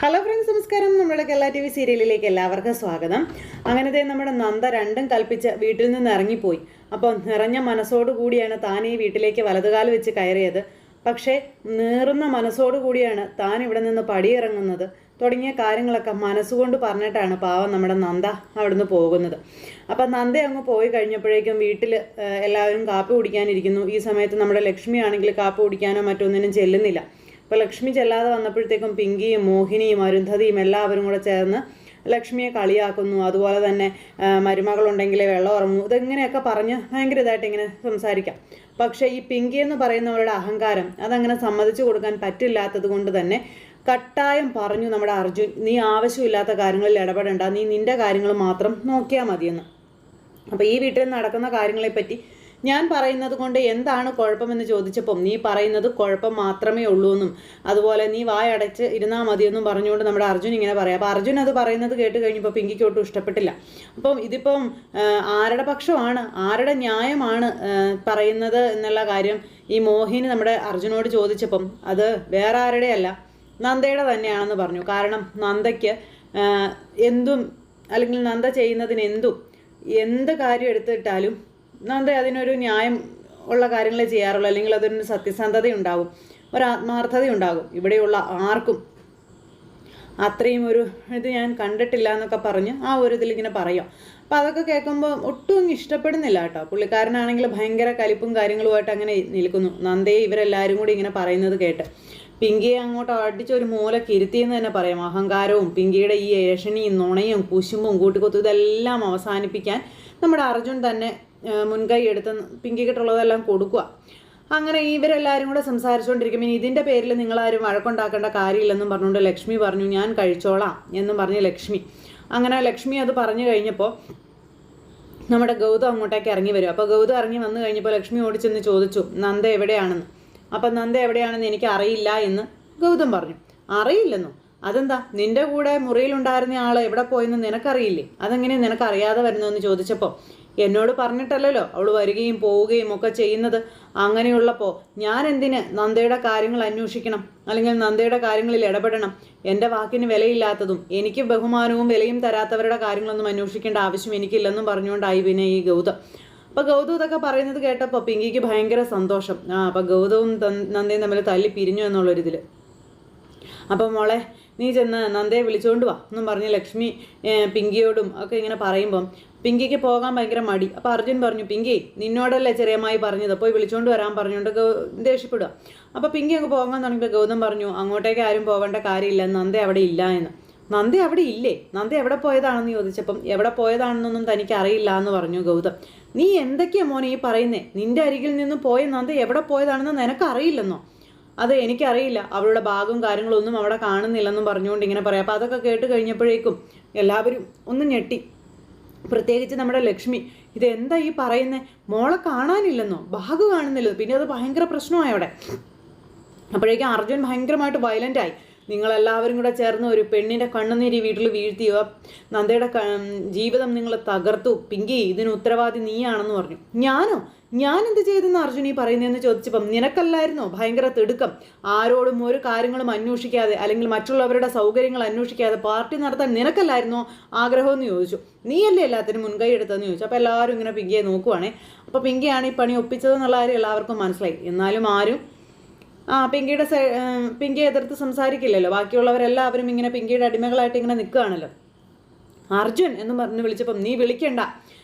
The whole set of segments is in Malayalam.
ഹലോ ഫ്രണ്ട്സ്, നമസ്കാരം. നമ്മുടെ കേരള ടി വി സീരിയലിലേക്ക് എല്ലാവർക്കും സ്വാഗതം. അങ്ങനത്തെ നമ്മുടെ നന്ദ രണ്ടും കൽപ്പിച്ച് വീട്ടിൽ നിന്ന് ഇറങ്ങിപ്പോയി. അപ്പോൾ നിറഞ്ഞ മനസ്സോടു കൂടിയാണ് താൻ ഈ വീട്ടിലേക്ക് വലതുകാല് വെച്ച് കയറിയത്. പക്ഷേ നേറുന്ന മനസ്സോടു കൂടിയാണ് താൻ ഇവിടെ നിന്ന് പടിയിറങ്ങുന്നത്. തുടങ്ങിയ കാര്യങ്ങളൊക്കെ മനസ്സുകൊണ്ട് പറഞ്ഞിട്ടാണ് പാവം നമ്മുടെ നന്ദ അവിടുന്ന് പോകുന്നത്. അപ്പം നന്ദ അങ്ങ് പോയി കഴിഞ്ഞപ്പോഴേക്കും വീട്ടിൽ എല്ലാവരും കാപ്പി കുടിക്കാനിരിക്കുന്നു. ഈ സമയത്ത് നമ്മുടെ ലക്ഷ്മി ആണെങ്കിൽ കാപ്പി കുടിക്കാനോ മറ്റൊന്നിനും ചെല്ലുന്നില്ല. അപ്പോൾ ലക്ഷ്മി ചെല്ലാതെ വന്നപ്പോഴത്തേക്കും പിങ്കിയും മോഹിനിയും അരുന്ധതിയും എല്ലാവരും കൂടെ ചേർന്ന് ലക്ഷ്മിയെ കളിയാക്കുന്നു. അതുപോലെ തന്നെ മരുമകളുണ്ടെങ്കിലേ വെള്ളം ഇറങ്ങും, ഇതെങ്ങനെയൊക്കെ പറഞ്ഞ് ഭയങ്കര ഇതായിട്ട് ഇങ്ങനെ സംസാരിക്കാം. പക്ഷേ ഈ പിങ്കി എന്ന് പറയുന്നവരുടെ അഹങ്കാരം അതങ്ങനെ സമ്മതിച്ചു കൊടുക്കാൻ പറ്റില്ലാത്തത് കൊണ്ട് തന്നെ കട്ടായം പറഞ്ഞു നമ്മുടെ അർജുൻ, നീ ആവശ്യമില്ലാത്ത കാര്യങ്ങളിൽ ഇടപെടേണ്ട, നീ നിന്റെ കാര്യങ്ങൾ മാത്രം നോക്കിയാൽ മതിയെന്ന്. അപ്പോൾ ഈ വീട്ടിൽ നടക്കുന്ന കാര്യങ്ങളെപ്പറ്റി ഞാൻ പറയുന്നത് കൊണ്ട് എന്താണ് കുഴപ്പമെന്ന് ചോദിച്ചപ്പം നീ പറയുന്നത് കുഴപ്പം മാത്രമേ ഉള്ളൂ എന്നും അതുപോലെ നീ വായടച്ച് ഇരുന്നാൽ മതിയെന്നും പറഞ്ഞുകൊണ്ട് നമ്മുടെ അർജുൻ ഇങ്ങനെ പറയാം. അപ്പോൾ അർജുൻ അത് പറയുന്നത് കേട്ട് കഴിഞ്ഞപ്പോൾ പിങ്കിക്ക് ഒട്ടും ഇഷ്ടപ്പെട്ടില്ല. അപ്പം ഇതിപ്പം ആരുടെ പക്ഷമാണ്, ആരുടെ ന്യായമാണ് പറയുന്നത് എന്നുള്ള കാര്യം ഈ മോഹിനി നമ്മുടെ അർജുനോട് ചോദിച്ചപ്പം അത് വേറെ ആരുടെയല്ല, നന്ദയുടെ തന്നെയാണെന്ന് പറഞ്ഞു. കാരണം നന്ദയ്ക്ക് എന്തും അല്ലെങ്കിൽ നന്ദ ചെയ്യുന്നതിന് എന്ത് കാര്യം എടുത്തിട്ടാലും നന്ദ അതിനൊരു ന്യായം ഉള്ള കാര്യങ്ങളെ ചെയ്യാറുള്ളൂ, അല്ലെങ്കിൽ അതിനൊരു സത്യസന്ധത ഉണ്ടാകും, ഒരാത്മാർത്ഥത ഉണ്ടാകും. ഇവിടെയുള്ള ആർക്കും അത്രയും ഒരു ഇത് ഞാൻ കണ്ടിട്ടില്ല എന്നൊക്കെ പറഞ്ഞ് ആ ഒരു ഇതിലിങ്ങനെ പറയാം. അപ്പം അതൊക്കെ കേൾക്കുമ്പോൾ ഒട്ടും ഇഷ്ടപ്പെടുന്നില്ല കേട്ടോ. പുള്ളിക്കാരനാണെങ്കിൽ ഭയങ്കര കലിപ്പും കാര്യങ്ങളുമായിട്ട് അങ്ങനെ നിൽക്കുന്നു. നന്ദയെ ഇവരെല്ലാവരും കൂടി ഇങ്ങനെ പറയുന്നത് കേട്ട് പിങ്കിയെ അങ്ങോട്ട് അടിച്ചൊരു മൂലക്ക് ഇരുത്തിയെന്ന് തന്നെ പറയാം. അഹങ്കാരവും പിങ്കിയുടെ ഈ ഏഷണിയും നുണയും കുശുമ്പും കൂട്ടിക്കൊത്തും ഇതെല്ലാം അവസാനിപ്പിക്കാൻ നമ്മുടെ അർജുൻ തന്നെ മുൻകൈ എടുത്ത് പിങ്കിക്കിട്ടുള്ളതെല്ലാം കൊടുക്കുക. അങ്ങനെ ഇവരെല്ലാവരും കൂടെ സംസാരിച്ചുകൊണ്ടിരിക്കുമ്പോൾ ഇതിൻ്റെ പേരിൽ നിങ്ങളാരും വഴക്കുണ്ടാക്കേണ്ട കാര്യമില്ലെന്നും പറഞ്ഞുകൊണ്ട് ലക്ഷ്മി പറഞ്ഞു, ഞാൻ കഴിച്ചോളാം എന്നും പറഞ്ഞ് ലക്ഷ്മി. അങ്ങനെ ലക്ഷ്മി അത് പറഞ്ഞു കഴിഞ്ഞപ്പോൾ നമ്മുടെ ഗൗതം അങ്ങോട്ടേക്ക് ഇറങ്ങി വരും. അപ്പോൾ ഗൗതം ഇറങ്ങി വന്നു കഴിഞ്ഞപ്പോൾ ലക്ഷ്മി ഓടിച്ചെന്ന് ചോദിച്ചു, നന്ദ എവിടെയാണെന്ന്. അപ്പം നന്ദ എവിടെയാണെന്ന് എനിക്ക് അറിയില്ല എന്ന് ഗൗതം പറഞ്ഞു. അറിയില്ലെന്നോ? അതെന്താ, നിന്റെ കൂടെ മുറിയിലുണ്ടായിരുന്ന ആൾ എവിടെ പോയെന്ന് നിനക്കറിയില്ലേ? അതെങ്ങനെ നിനക്കറിയാതെ വരുന്നതെന്ന് ചോദിച്ചപ്പോൾ എന്നോട് പറഞ്ഞിട്ടല്ലല്ലോ അവൾ വരികയും പോവുകയും ഒക്കെ ചെയ്യുന്നത്. അങ്ങനെയുള്ളപ്പോൾ ഞാൻ എന്തിന് നന്ദയുടെ കാര്യങ്ങൾ അന്വേഷിക്കണം, അല്ലെങ്കിൽ നന്ദയുടെ കാര്യങ്ങളിൽ ഇടപെടണം? എൻ്റെ വാക്കിന് വിലയില്ലാത്തതും എനിക്ക് ബഹുമാനവും വിലയും തരാത്തവരുടെ കാര്യങ്ങളൊന്നും അന്വേഷിക്കേണ്ട ആവശ്യം എനിക്കില്ലെന്നും പറഞ്ഞുകൊണ്ടായി പിന്നെ ഈ ഗൗതം. അപ്പോൾ ഗൗതം ഇതൊക്കെ പറയുന്നത് കേട്ടപ്പോൾ പിങ്കിക്ക് ഭയങ്കര സന്തോഷം. അപ്പോൾ ഗൗതവും നന്ദയും തമ്മിൽ തല്ലി പിരിഞ്ഞു എന്നുള്ളൊരിതിൽ. അപ്പം മോളെ നീ ചെന്ന് നന്ദയെ വിളിച്ചുകൊണ്ട് വാ എന്നും പറഞ്ഞ് ലക്ഷ്മി പിങ്കിയോടും ഒക്കെ ഇങ്ങനെ പറയുമ്പം പിങ്കിക്ക് പോകാൻ ഭയങ്കര മടി. അപ്പോൾ അർജുൻ പറഞ്ഞു, പിങ്കി നിന്നോടല്ലേ ചെറിയമായി പറഞ്ഞത്, പോയി വിളിച്ചുകൊണ്ട് വരാൻ പറഞ്ഞുകൊണ്ട് ദേഷ്യപ്പെടുക. അപ്പോൾ പിങ്കി അങ്ങ് പോകാൻ തുടങ്ങിയപ്പോൾ ഗൗതം പറഞ്ഞു, അങ്ങോട്ടേക്ക് ആരും പോകേണ്ട കാര്യമില്ല, നന്ദ അവിടെ ഇല്ല എന്ന്. നന്ദ അവിടെ ഇല്ലേ? നന്ദ എവിടെ പോയതാണെന്ന് ചോദിച്ചപ്പം എവിടെ പോയതാണെന്നൊന്നും തനിക്ക് അറിയില്ല എന്ന് പറഞ്ഞു ഗൗതം. നീ എന്തൊക്കെയാ മോനെ ഈ പറയുന്നേ? നിന്റെ അരികിൽ നിന്ന് പോയ നന്ദ എവിടെ പോയതാണെന്ന് നിനക്കറിയില്ലെന്നോ? അത് എനിക്കറിയില്ല, അവളുടെ ഭാഗവും കാര്യങ്ങളൊന്നും അവിടെ കാണുന്നില്ലെന്നും പറഞ്ഞുകൊണ്ട് ഇങ്ങനെ പറയാം. അപ്പോൾ അതൊക്കെ കേട്ട് കഴിഞ്ഞപ്പോഴേക്കും എല്ലാവരും ഒന്ന് ഞെട്ടി. പ്രത്യേകിച്ച് നമ്മുടെ ലക്ഷ്മി, ഇതെന്താ ഈ പറയുന്നേ? മോളെ കാണാനില്ലെന്നോ, ഭാഗം കാണുന്നില്ലെന്നോ? പിന്നെ അത് ഭയങ്കര പ്രശ്നമായി അവിടെ. അപ്പോഴേക്കും അർജുൻ ഭയങ്കരമായിട്ട് വയലൻ്റായി. നിങ്ങളെല്ലാവരും കൂടെ ചേർന്ന് ഒരു പെണ്ണിൻ്റെ കണ്ണുനീരി വീട്ടിൽ വീഴ്ത്തിയോ, നന്ദയുടെ ജീവിതം നിങ്ങൾ തകർത്തു. പിങ്കി, ഇതിന് ഉത്തരവാദി നീയാണെന്ന് പറഞ്ഞു. ഞാനോ? ഞാൻ എന്ത് ചെയ്തെന്ന് അർജുൻ ഈ പറയുന്നതെന്ന് ചോദിച്ചപ്പം നിനക്കല്ലായിരുന്നോ ഭയങ്കര തിടുക്കം? ആരോടും ഒരു കാര്യങ്ങളും അന്വേഷിക്കാതെ അല്ലെങ്കിൽ മറ്റുള്ളവരുടെ സൗകര്യങ്ങൾ അന്വേഷിക്കാതെ പാർട്ടി നടത്താൻ നിനക്കല്ലായിരുന്നോ ആഗ്രഹമെന്ന് ചോദിച്ചു. നീയല്ലേ എല്ലാത്തിനും മുൻകൈ എടുത്തതെന്ന് ചോദിച്ചു. അപ്പോൾ എല്ലാവരും ഇങ്ങനെ പിങ്കിയെ നോക്കുവാണേ. അപ്പോൾ പിങ്കിയാണ് ഈ പണി ഒപ്പിച്ചതെന്നുള്ള കാര്യം എല്ലാവർക്കും മനസ്സിലായി. എന്നാലും ആരും പിങ്കിയെ എതിർത്ത് സംസാരിക്കില്ലല്ലോ. ബാക്കിയുള്ളവരെല്ലാവരും ഇങ്ങനെ പിങ്കിയുടെ അടിമകളായിട്ട് ഇങ്ങനെ നിൽക്കുകയാണല്ലോ. അർജുൻ എന്ന് പറഞ്ഞ് വിളിച്ചപ്പം നീ വിളിക്കണ്ട,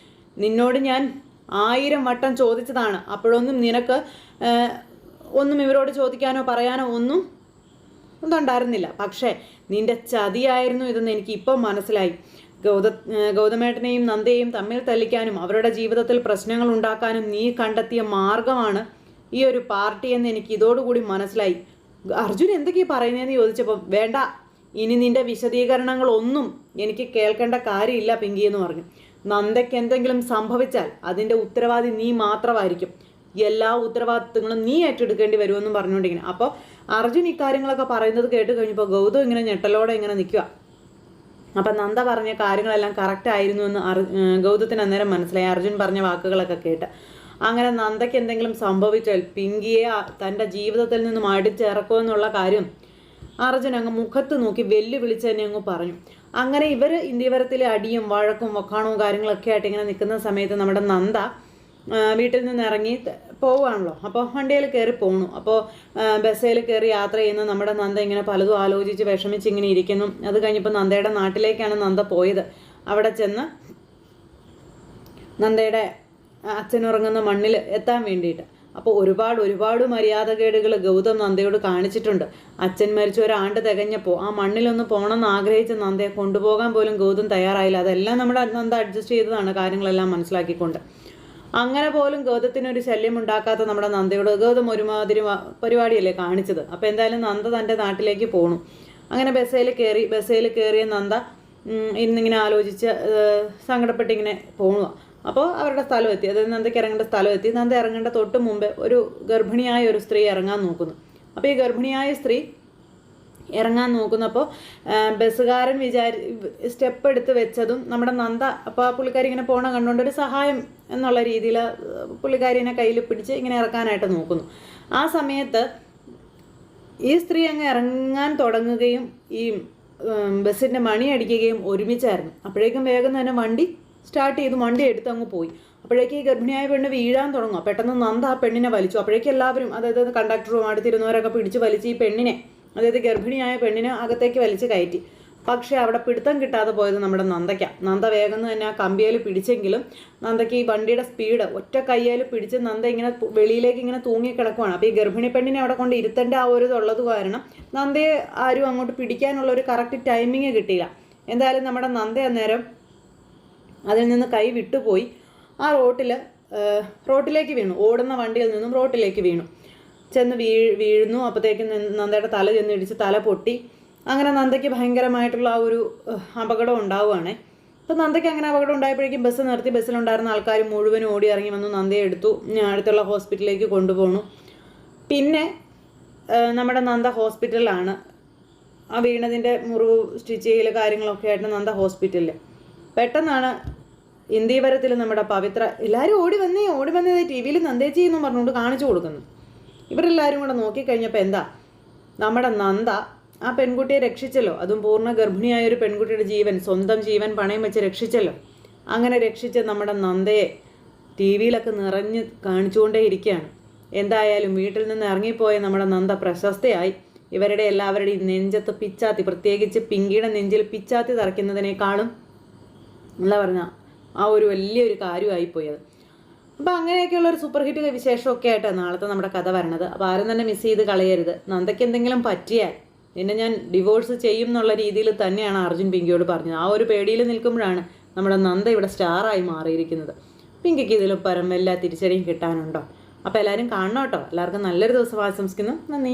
നിന്നോട് ഞാൻ 1000 വട്ടം ചോദിച്ചതാണ്. അപ്പോഴൊന്നും നിനക്ക് ഒന്നും ഇവരോട് ചോദിക്കാനോ പറയാനോ ഒന്നും ഉണ്ടായിരുന്നില്ല. പക്ഷേ നിന്റെ ചതിയായിരുന്നു ഇതെന്ന് എനിക്ക് ഇപ്പം മനസ്സിലായി. ഗൗതമേട്ടനെയും നന്ദയെയും തമ്മിൽ തല്ലിക്കാനും അവരുടെ ജീവിതത്തിൽ പ്രശ്നങ്ങൾ ഉണ്ടാക്കാനും നീ കണ്ടെത്തിയ മാർഗമാണ് ഈ ഒരു പാർട്ടി എന്ന് എനിക്ക് ഇതോടുകൂടി മനസ്സിലായി. അർജുൻ എന്തൊക്കെയാണ് പറയുന്നതെന്ന് ചോദിച്ചപ്പോൾ വേണ്ട, ഇനി നിന്റെ വിശദീകരണങ്ങളൊന്നും എനിക്ക് കേൾക്കേണ്ട കാര്യമില്ല പിങ്കി എന്ന് പറഞ്ഞു. നന്ദയ്ക്ക് എന്തെങ്കിലും സംഭവിച്ചാൽ അതിൻ്റെ ഉത്തരവാദി നീ മാത്രമായിരിക്കും, എല്ലാ ഉത്തരവാദിത്വങ്ങളും നീ ഏറ്റെടുക്കേണ്ടി വരുമെന്നും പറഞ്ഞുകൊണ്ടിങ്ങനെ. അപ്പോൾ അർജുൻ ഇക്കാര്യങ്ങളൊക്കെ പറയുന്നത് കേട്ട് കഴിഞ്ഞപ്പോൾ ഗൗതം ഇങ്ങനെ ഞെട്ടലോടെ ഇങ്ങനെ നിൽക്കുക. അപ്പം നന്ദ പറഞ്ഞ കാര്യങ്ങളെല്ലാം കറക്റ്റ് ആയിരുന്നു എന്ന് ഗൗതത്തിന് അന്നേരം മനസ്സിലായി, അർജുൻ പറഞ്ഞ വാക്കുകളൊക്കെ കേട്ട്. അങ്ങനെ നന്ദയ്ക്ക് എന്തെങ്കിലും സംഭവിച്ചാൽ പിങ്കിയെ തൻ്റെ ജീവിതത്തിൽ നിന്നും അടിച്ചിറക്കുമെന്നുള്ള കാര്യം അർജുൻ അങ്ങ് മുഖത്ത് നോക്കി വെല്ലുവിളിച്ച് തന്നെ അങ്ങ് പറഞ്ഞു. അങ്ങനെ ഇവർ ഇന്ത്യവരത്തിലെ അടിയും വഴക്കും വക്കാണവും കാര്യങ്ങളൊക്കെ ആയിട്ട് ഇങ്ങനെ നിൽക്കുന്ന സമയത്ത് നമ്മുടെ നന്ദ വീട്ടിൽ നിന്ന് ഇറങ്ങി പോവുകയാണല്ലോ. അപ്പോൾ വണ്ടിയിൽ കയറി പോകണു. അപ്പോൾ ബസ്സിൽ കയറി യാത്ര ചെയ്യുന്ന നമ്മുടെ നന്ദ ഇങ്ങനെ പലതും ആലോചിച്ച് വിഷമിച്ച് ഇങ്ങനെ ഇരിക്കുന്നു. അത് കഴിഞ്ഞപ്പോൾ നന്ദയുടെ നാട്ടിലേക്കാണ് നന്ദ പോയത്. അവിടെ ചെന്ന് നന്ദയുടെ അച്ഛനുറങ്ങുന്ന മണ്ണിൽ എത്താൻ വേണ്ടിയിട്ട്. അപ്പോൾ ഒരുപാട് മര്യാദകേടുകൾ ഗൗതം നന്ദയോട് കാണിച്ചിട്ടുണ്ട്. അച്ഛൻ മരിച്ച ഒരാണ്ട് തികഞ്ഞപ്പോൾ ആ മണ്ണിലൊന്ന് പോകണമെന്ന് ആഗ്രഹിച്ച നന്ദയെ കൊണ്ടുപോകാൻ പോലും ഗൗതം തയ്യാറായില്ല. അതെല്ലാം നമ്മുടെ നന്ദ അഡ്ജസ്റ്റ് ചെയ്തതാണ്, കാര്യങ്ങളെല്ലാം മനസ്സിലാക്കിക്കൊണ്ട്. അങ്ങനെ പോലും ഗൗതത്തിനൊരു ശല്യം ഉണ്ടാക്കാത്ത നമ്മുടെ നന്ദയോട് ഗൗതം ഒരുമാതിരി പരിപാടിയല്ലേ കാണിച്ചത്. അപ്പോൾ എന്തായാലും നന്ദ തൻ്റെ നാട്ടിലേക്ക് പോകണു. അങ്ങനെ ബസ്സിൽ കയറിയ നന്ദ ഇന്നിങ്ങനെ ആലോചിച്ച് സങ്കടപ്പെട്ടിങ്ങനെ പോണുക. അപ്പോൾ അവരുടെ സ്ഥലമെത്തി, അതായത് നന്ദയ്ക്ക് ഇറങ്ങേണ്ട സ്ഥലമെത്തി. നന്ദ ഇറങ്ങേണ്ട തൊട്ട് മുമ്പേ ഒരു ഗർഭിണിയായ ഒരു സ്ത്രീ ഇറങ്ങാൻ നോക്കുന്നു. അപ്പോൾ ഈ ഗർഭിണിയായ സ്ത്രീ ഇറങ്ങാൻ നോക്കുന്നപ്പോൾ ബസ്സുകാരൻ സ്റ്റെപ്പ് എടുത്ത് വെച്ചതും നമ്മുടെ നന്ദ, അപ്പോൾ ആ പുള്ളിക്കാരി ഇങ്ങനെ പോണ കണ്ടുകൊണ്ട് ഒരു സഹായം എന്നുള്ള രീതിയിൽ പുള്ളിക്കാരിനെ കയ്യിൽ പിടിച്ച് ഇങ്ങനെ ഇറക്കാനായിട്ട് നോക്കുന്നു. ആ സമയത്ത് ഈ സ്ത്രീ അങ്ങ് ഇറങ്ങാൻ തുടങ്ങുകയും ഈ ബസ്സിൻ്റെ മണി അടിക്കുകയും ഒരുമിച്ചായിരുന്നു. അപ്പോഴേക്കും വേഗം തന്നെ വണ്ടി സ്റ്റാർട്ട് ചെയ്തു, വണ്ടി എടുത്ത് അങ്ങ് പോയി. അപ്പോഴേക്കും ഈ ഗർഭിണിയായ പെണ്ണ് വീഴാൻ തുടങ്ങും. പെട്ടെന്ന് നന്ദ ആ പെണ്ണിനെ വലിച്ചു. അപ്പോഴേക്കും എല്ലാവരും, അതായത് കണ്ടക്ടറും അടുത്തിരുന്നവരൊക്കെ പിടിച്ച് വലിച്ച് ഈ പെണ്ണിനെ, അതായത് ഗർഭിണിയായ പെണ്ണിനെ അകത്തേക്ക് വലിച്ച് കയറ്റി. പക്ഷേ അവിടെ പിടുത്തം കിട്ടാതെ പോയത് നമ്മുടെ നന്ദയ്ക്കാണ്. നന്ദ വേഗം തന്നെ ആ കമ്പിയിൽ പിടിച്ചെങ്കിലും നന്ദയ്ക്ക് ഈ വണ്ടിയുടെ സ്പീഡ്, ഒറ്റ കയ്യിൽ പിടിച്ച് നന്ദ ഇങ്ങനെ വെളിയിലേക്ക് ഇങ്ങനെ തൂങ്ങിക്കിടക്കുവാണ്. അപ്പോൾ ഈ ഗർഭിണി പെണ്ണിനെ അവിടെ കൊണ്ട് ഇരുത്തേണ്ട ആ ഒരു ഇതുള്ളത് കാരണം നന്ദയെ ആരും അങ്ങോട്ട് പിടിക്കാനുള്ള ഒരു കറക്റ്റ് ടൈമിങ് കിട്ടിയില്ല. എന്തായാലും നമ്മുടെ നന്ദ അന്നേരം അതിൽ നിന്ന് കൈ വിട്ടുപോയി ആ റോട്ടിലേക്ക് വീണു. ഓടുന്ന വണ്ടിയിൽ നിന്നും റോട്ടിലേക്ക് വീണു. ചെന്ന് വീഴുന്നു. അപ്പോഴത്തേക്കും നന്ദയുടെ തല ചെന്ന് ഇടിച്ച് തല പൊട്ടി. അങ്ങനെ നന്ദയ്ക്ക് ഭയങ്കരമായിട്ടുള്ള ആ ഒരു അപകടം ഉണ്ടാവുകയാണ്. അപ്പോൾ നന്ദയ്ക്ക് അങ്ങനെ അപകടം ഉണ്ടായപ്പോഴേക്കും ബസ് നിർത്തി. ബസ്സിലുണ്ടായിരുന്ന ആൾക്കാർ മുഴുവനും ഓടി ഇറങ്ങി വന്നു നന്ദയെ എടുത്തു, അടുത്തുള്ള ഹോസ്പിറ്റലിലേക്ക് കൊണ്ടുപോകണു. പിന്നെ നമ്മുടെ നന്ദ ഹോസ്പിറ്റലിലാണ്. ആ വീണതിൻ്റെ മുറിവ് സ്റ്റിച്ച് ചെയ്യൽ കാര്യങ്ങളൊക്കെ ആയിട്ട് നന്ദ ഹോസ്പിറ്റലിൽ. പെട്ടെന്നാണ് ഇന്ത്യവരത്തിൽ നമ്മുടെ പവിത്ര എല്ലാവരും ഓടി വന്നേ ടി വിയിൽ നന്ദേച്ചി എന്നും പറഞ്ഞുകൊണ്ട് കാണിച്ചു കൊടുക്കുന്നു. ഇവരെല്ലാവരും കൂടെ നോക്കിക്കഴിഞ്ഞപ്പോൾ എന്താ, നമ്മുടെ നന്ദ ആ പെൺകുട്ടിയെ രക്ഷിച്ചല്ലോ. അതും പൂർണ്ണ ഗർഭിണിയായ ഒരു പെൺകുട്ടിയുടെ ജീവൻ, സ്വന്തം ജീവൻ പണയം വെച്ച് രക്ഷിച്ചല്ലോ. അങ്ങനെ രക്ഷിച്ച് നമ്മുടെ നന്ദയെ ടി വിയിലൊക്കെ നിറഞ്ഞ് കാണിച്ചുകൊണ്ടേ ഇരിക്കുകയാണ്. എന്തായാലും വീട്ടിൽ നിന്ന് ഇറങ്ങിപ്പോയ നമ്മുടെ നന്ദ പ്രശസ്തയായി. ഇവരുടെ എല്ലാവരുടെയും നെഞ്ചത്ത് പിച്ചാത്തി, പ്രത്യേകിച്ച് പിങ്കിയുടെ നെഞ്ചിൽ പിച്ചാത്തി തറയ്ക്കുന്നതിനേക്കാളും എന്താ പറഞ്ഞാൽ ആ ഒരു വലിയൊരു കാര്യമായിപ്പോയത്. അപ്പോൾ അങ്ങനെയൊക്കെയുള്ളൊരു സൂപ്പർ ഹിറ്റ് വിശേഷമൊക്കെ ആയിട്ടാണ് നാളത്തെ നമ്മുടെ കഥ വരണത്. അപ്പോൾ ആരും തന്നെ മിസ് ചെയ്ത് കളയരുത്. നന്ദയ്ക്ക് എന്തെങ്കിലും പറ്റിയാൽ പിന്നെ ഞാൻ ഡിവോഴ്സ് ചെയ്യും എന്നുള്ള രീതിയിൽ തന്നെയാണ് അർജുൻ പിങ്കിയോട് പറഞ്ഞത്. ആ ഒരു പേടിയിൽ നിൽക്കുമ്പോഴാണ് നമ്മുടെ നന്ദ ഇവിടെ സ്റ്റാറായി മാറിയിരിക്കുന്നത്. പിങ്കിക്ക് ഇതിലും പരം എല്ലാ തിരിച്ചടിയും കിട്ടാനുണ്ടോ? അപ്പോൾ എല്ലാവരും കാണണം കേട്ടോ. എല്ലാവർക്കും നല്ലൊരു ദിവസം ആശംസിക്കുന്നു. നന്ദി.